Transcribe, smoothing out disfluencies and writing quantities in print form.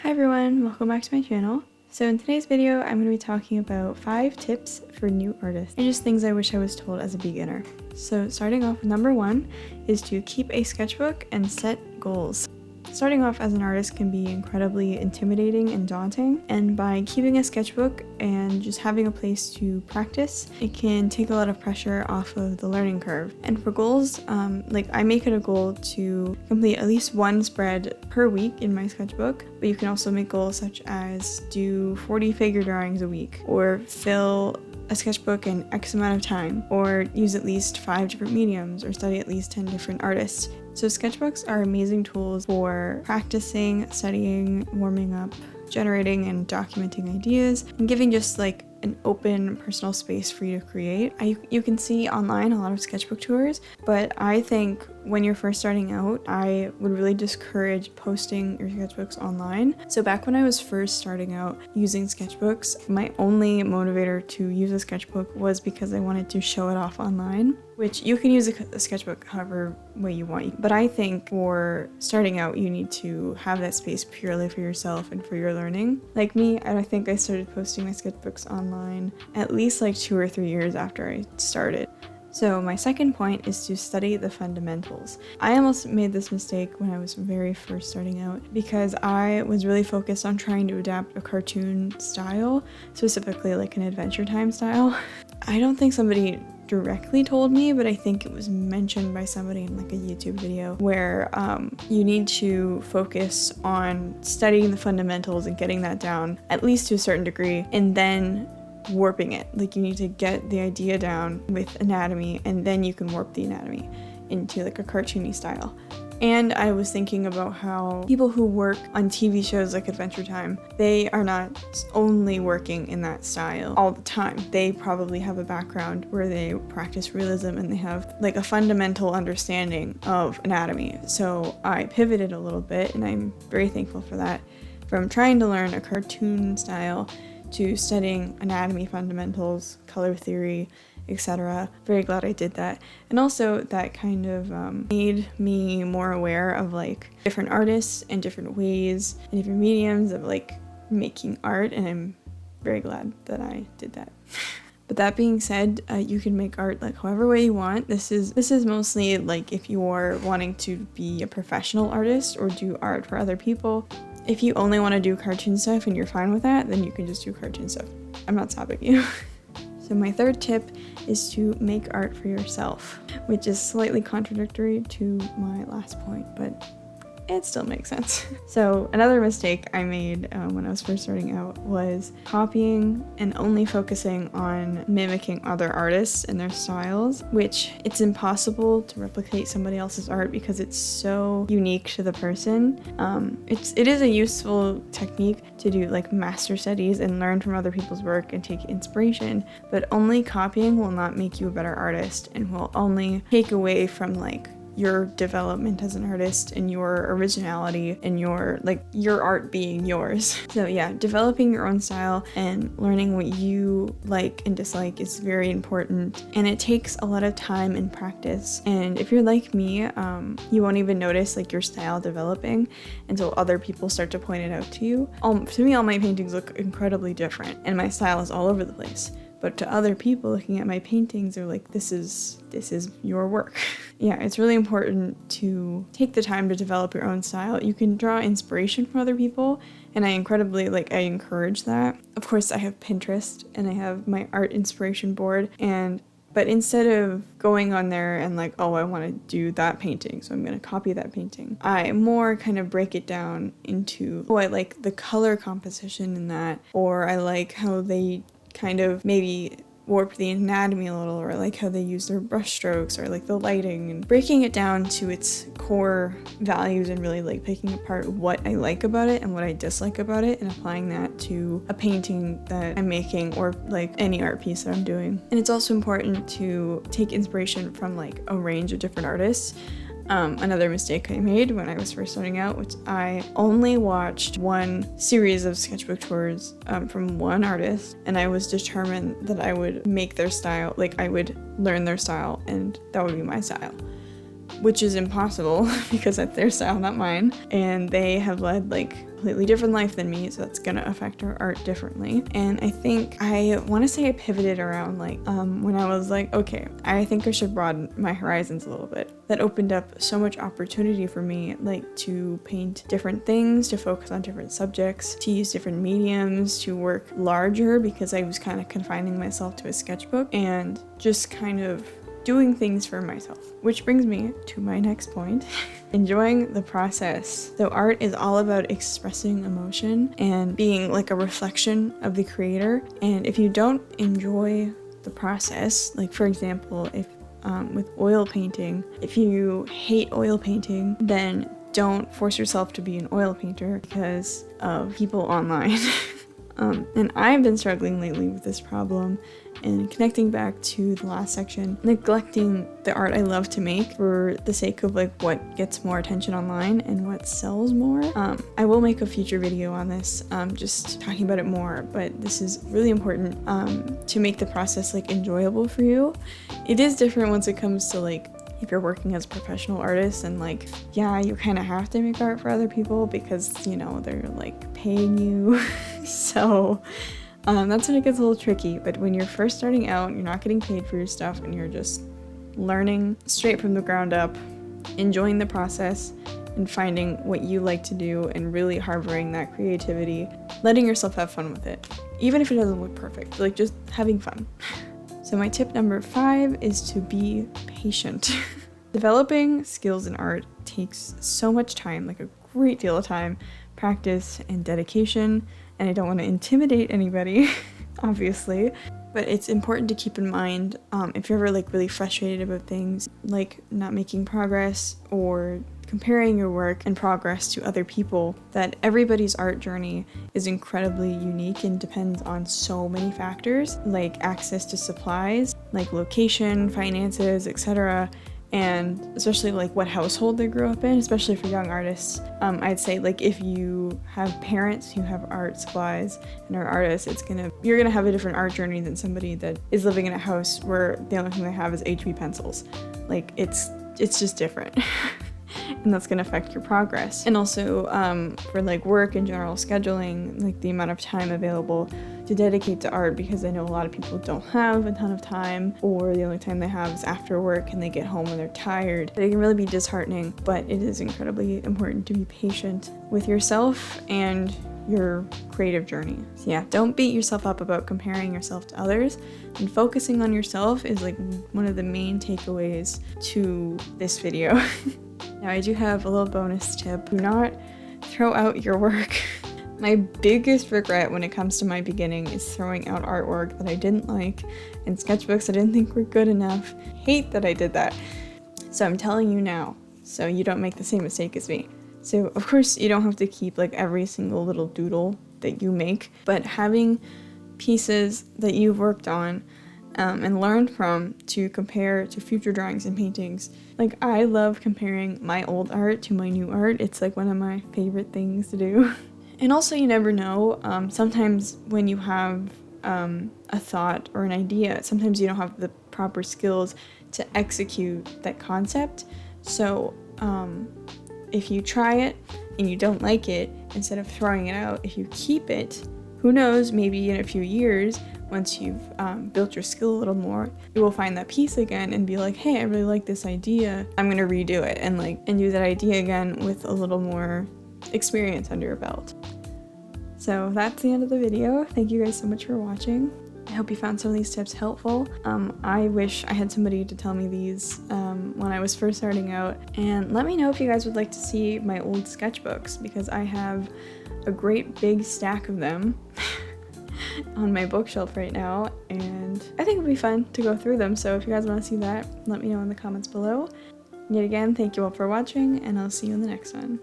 Hi everyone, welcome back to my channel. So in today's video, I'm going to be talking about 5 tips for new artists and just things I wish I was told as a beginner. So starting off with number 1 is to keep a sketchbook and set goals. Starting off as an artist can be incredibly intimidating and daunting, and by keeping a sketchbook and just having a place to practice, it can take a lot of pressure off of the learning curve. And for goals, I make it a goal to complete at least one spread per week in my sketchbook, but you can also make goals such as do 40 figure drawings a week, or fill a sketchbook in X amount of time, or use at least 5 different mediums, or study at least 10 different artists. So sketchbooks are amazing tools for practicing, studying, warming up, generating and documenting ideas, and giving just like an open personal space for you to create. You can see online a lot of sketchbook tours, but I think when you're first starting out, I would really discourage posting your sketchbooks online. So back when I was first starting out using sketchbooks, my only motivator to use a sketchbook was because I wanted to show it off online, which you can use a sketchbook however way you want. But I think for starting out, you need to have that space purely for yourself and for your learning. Like me, I think I started posting my sketchbooks online at least like 2 or 3 years after I started. So my second point is to study the fundamentals. I almost made this mistake when I was very first starting out because I was really focused on trying to adapt a cartoon style, specifically like an Adventure Time style. I don't think somebody directly told me, but I think it was mentioned by somebody in like a YouTube video where you need to focus on studying the fundamentals and getting that down at least to a certain degree, and then warping it. Like you need to get the idea down with anatomy, and then you can warp the anatomy into like a cartoony style. And I was thinking about how people who work on TV shows like Adventure Time, they are not only working in that style all the time. They probably have a background where they practice realism and they have like a fundamental understanding of anatomy. So I pivoted a little bit, and I'm very thankful for that, from trying to learn a cartoon style to studying anatomy fundamentals, color theory, etc. Very glad I did that. And also that kind of made me more aware of like different artists and different ways and different mediums of like making art, and I'm very glad that I did that. But that being said, you can make art like however way you want. This is mostly like if you are wanting to be a professional artist or do art for other people. If you only want to do cartoon stuff and you're fine with that, then you can just do cartoon stuff. I'm not stopping you. So my third tip is to make art for yourself, which is slightly contradictory to my last point, but it still makes sense. So another mistake I made when I was first starting out was copying and only focusing on mimicking other artists and their styles, which it's impossible to replicate somebody else's art because it's so unique to the person. It is a useful technique to do like master studies and learn from other people's work and take inspiration, but only copying will not make you a better artist and will only take away from like your development as an artist and your originality and your art being yours. So yeah, developing your own style and learning what you like and dislike is very important, and it takes a lot of time and practice. And if you're like me, you won't even notice like your style developing until other people start to point it out to you. To me, all my paintings look incredibly different and my style is all over the place. But to other people looking at my paintings, they're like, this is your work. Yeah, it's really important to take the time to develop your own style. You can draw inspiration from other people, and I encourage that. Of course, I have Pinterest and I have my art inspiration board, but instead of going on there and like, oh, I want to do that painting, so I'm going to copy that painting, I more kind of break it down into, oh, I like the color composition in that, or I like how they kind of maybe warp the anatomy a little, or like how they use their brush strokes, or like the lighting, and breaking it down to its core values and really like picking apart what I like about it and what I dislike about it and applying that to a painting that I'm making or like any art piece that I'm doing. And it's also important to take inspiration from like a range of different artists. Another mistake I made when I was first starting out, which I only watched one series of sketchbook tours from one artist, and I was determined that I would make their style, like I would learn their style and that would be my style. which is impossible because that's their style, not mine. And they have led like completely different life than me, so that's gonna affect our art differently. And I think I want to say I pivoted around like when I was like, okay, I think I should broaden my horizons a little bit. That opened up so much opportunity for me, like to paint different things, to focus on different subjects, to use different mediums, to work larger because I was kind of confining myself to a sketchbook, and just kind of doing things for myself. Which brings me to my next point. Enjoying the process. So art is all about expressing emotion and being like a reflection of the creator. And if you don't enjoy the process, like for example, if with oil painting, if you hate oil painting, then don't force yourself to be an oil painter because of people online. And I've been struggling lately with this problem, and connecting back to the last section, neglecting the art I love to make for the sake of like what gets more attention online and what sells more. I will make a future video on this, just talking about it more, but this is really important to make the process like enjoyable for you. It is different once it comes to like if you're working as a professional artist, and like, yeah, you kind of have to make art for other people because, you know, they're like paying you. So that's when it gets a little tricky. But when you're first starting out, you're not getting paid for your stuff and you're just learning straight from the ground up, enjoying the process and finding what you like to do and really harboring that creativity, letting yourself have fun with it, even if it doesn't look perfect, like just having fun. So my tip number 5 is to be patient. Developing skills in art takes so much time, like a great deal of time, practice, and dedication. And I don't want to intimidate anybody, obviously, but it's important to keep in mind if you're ever like really frustrated about things, like not making progress or comparing your work and progress to other people, that everybody's art journey is incredibly unique and depends on so many factors, like access to supplies, like location, finances, etc. And especially like what household they grew up in, especially for young artists. I'd say like if you have parents who have art supplies and are artists, you're gonna have a different art journey than somebody that is living in a house where the only thing they have is HB pencils. Like it's just different. And that's going to affect your progress. And also for like work and general scheduling, like the amount of time available to dedicate to art, because I know a lot of people don't have a ton of time, or the only time they have is after work and they get home and they're tired. It can really be disheartening, but it is incredibly important to be patient with yourself and your creative journey. So yeah, don't beat yourself up about comparing yourself to others, and focusing on yourself is like one of the main takeaways to this video. Now I do have a little bonus tip. Do not throw out your work. My biggest regret when it comes to my beginning is throwing out artwork that I didn't like and sketchbooks I didn't think were good enough. Hate that I did that. So I'm telling you now, so you don't make the same mistake as me. So of course you don't have to keep like every single little doodle that you make, but having pieces that you've worked on and learned from to compare to future drawings and paintings. Like I love comparing my old art to my new art. It's like one of my favorite things to do. And also you never know, sometimes when you have a thought or an idea, sometimes you don't have the proper skills to execute that concept. So if you try it and you don't like it, instead of throwing it out, if you keep it, who knows, maybe in a few years, once you've built your skill a little more, you will find that piece again and be like, hey, I really like this idea. I'm gonna redo it and do that idea again with a little more experience under your belt. So that's the end of the video. Thank you guys so much for watching. I hope you found some of these tips helpful. I wish I had somebody to tell me these when I was first starting out. And let me know if you guys would like to see my old sketchbooks, because I have a great big stack of them on my bookshelf right now, and I think it would be fun to go through them. So if you guys want to see that, let me know in the comments below. Yet again, thank you all for watching, and I'll see you in the next one.